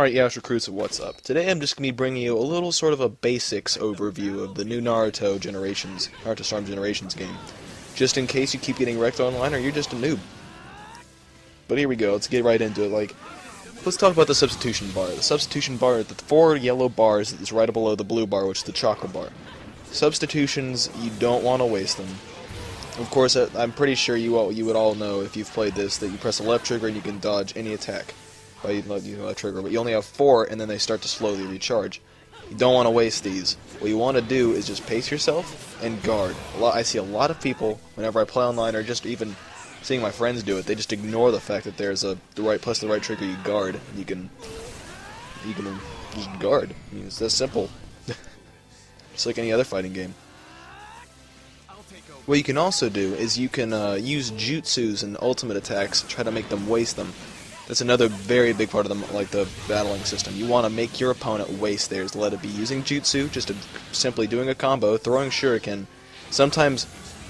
Alright, Yeousch Recruits, what's up? Today I'm just going to be bringing you a little sort of a basics overview of the new Naruto Storm Generations game. Just in case you keep getting wrecked online or you're just a noob. But here we go, let's get right into it. Let's talk about the substitution bar. The substitution bar, the 4 yellow bars is right below the blue bar, which is the chocolate bar. Substitutions, you don't want to waste them. Of course, I'm pretty sure you would all know if you've played this that you press the left trigger and you can dodge any attack by using the left trigger, but you only have 4 and then they start to slowly recharge. You don't want to waste these. What you want to do is just pace yourself and guard. I see a lot of people, whenever I play online or just even seeing my friends do it, they just ignore the fact that there's the right trigger you guard. You can just guard. I mean, it's that simple. Just like any other fighting game. What you can also do is you can use jutsus and ultimate attacks, try to make them waste them. That's another very big part of the battling system. You want to make your opponent waste theirs. Let it be using jutsu, just simply doing a combo, throwing shuriken. Sometimes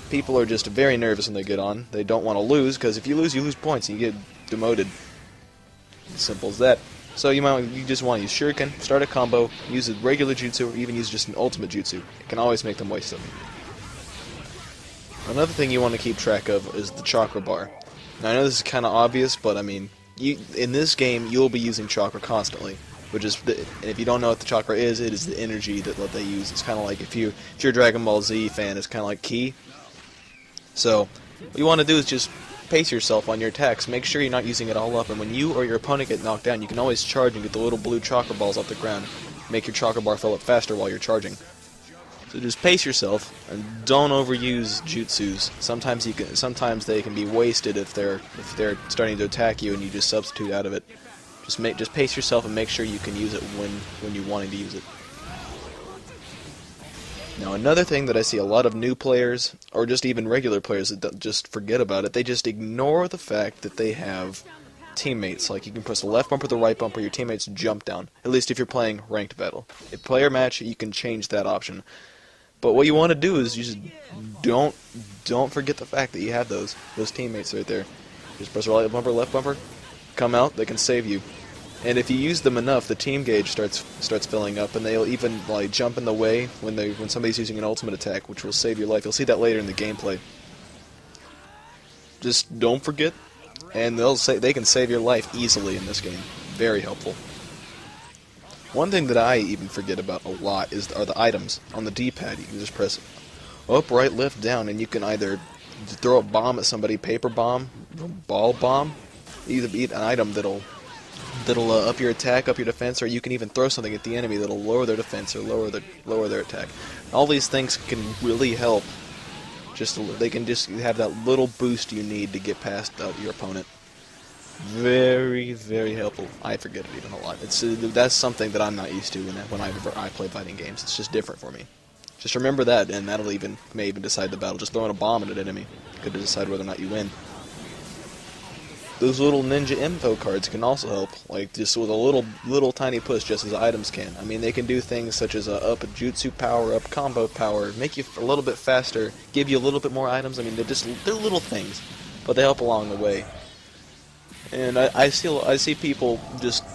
people are just very nervous when they get on. They don't want to lose, because if you lose points and you get demoted. Simple as that. So you just want to use shuriken, start a combo, use a regular jutsu, or even use just an ultimate jutsu. It can always make them waste them. Another thing you want to keep track of is the chakra bar. Now I know this is kind of obvious, but I mean, in this game you'll be using chakra constantly, which is and if you don't know what the chakra is, it is the energy that they use. It's kind of like if you're a Dragon Ball Z fan, it's kind of like ki. So what you want to do is just pace yourself on your attacks. Make sure you're not using it all up, and when you or your opponent get knocked down, you can always charge and get the little blue chakra balls off the ground. Make your chakra bar fill up faster while you're charging. So just pace yourself and don't overuse jutsus. Sometimes they can be wasted if they're starting to attack you and you just substitute out of it. Just pace yourself and make sure you can use it when you're wanting to use it. Now another thing that I see a lot of new players, or just even regular players that just forget about it, they just ignore the fact that they have teammates. Like, you can press the left bumper or the right bumper, your teammates jump down. At least if you're playing ranked battle. If player match, you can change that option. But what you want to do is you just don't forget the fact that you have those teammates right there. Just press the right bumper, left bumper, come out, they can save you. And if you use them enough, the team gauge starts filling up, and they'll even jump in the way when somebody's using an ultimate attack, which will save your life. You'll see that later in the gameplay. Just don't forget, and they can save your life easily in this game. Very helpful. One thing that I even forget about a lot are the items on the D-pad. You can just press up, right, left, down, and you can either throw a bomb at somebody, paper bomb, ball bomb, either beat an item that'll up your attack, up your defense, or you can even throw something at the enemy that'll lower their defense or lower their attack. All these things can really help. They can just have that little boost you need to get past your opponent. Very, very helpful. I forget it even a lot. That's something that I'm not used to whenever I play fighting games. It's just different for me. Just remember that, and that'll may even decide the battle. Just throwing a bomb at an enemy could decide whether or not you win. Those little ninja info cards can also help, just with a little tiny push, just as items can. I mean, they can do things such as up a jutsu power, up combo power, make you a little bit faster, give you a little bit more items. I mean, they're little things, but they help along the way. And I see people just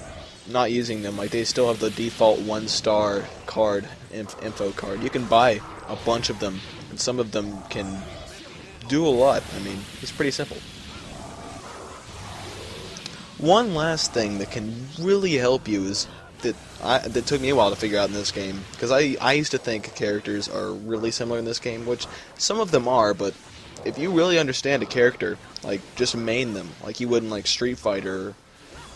not using them. Like, they still have the default 1-star card, info card. You can buy a bunch of them, and some of them can do a lot. I mean, it's pretty simple. One last thing that can really help you is that took me a while to figure out in this game, because I used to think characters are really similar in this game, which some of them are, but if you really understand a character, just main them, like you would in Street Fighter or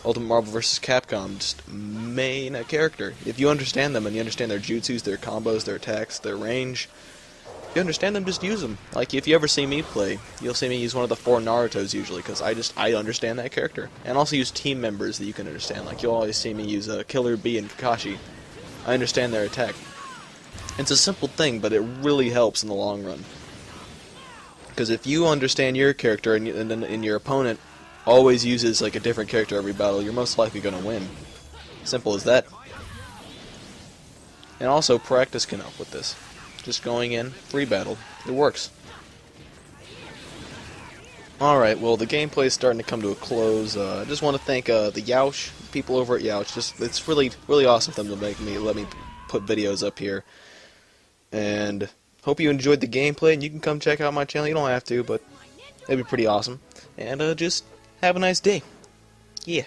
Ultimate Marvel vs. Capcom, just main a character. If you understand them and you understand their jutsus, their combos, their attacks, their range, if you understand them, just use them. Like, if you ever see me play, you'll see me use one of the 4 Narutos usually, because I understand that character. And also use team members that you can understand. Like, you'll always see me use Killer Bee and Kakashi. I understand their attack. It's a simple thing, but it really helps in the long run. Because if you understand your character and your opponent always uses a different character every battle, you're most likely going to win. Simple as that. And also, practice can help with this. Just going in, free battle. It works. Alright, well, the gameplay is starting to come to a close. I just want to thank the Yeousch, people over at Yeousch. It's really, really awesome of them to let me put videos up here. And hope you enjoyed the gameplay, and you can come check out my channel. You don't have to, but it'd be pretty awesome. And just have a nice day. Yeah.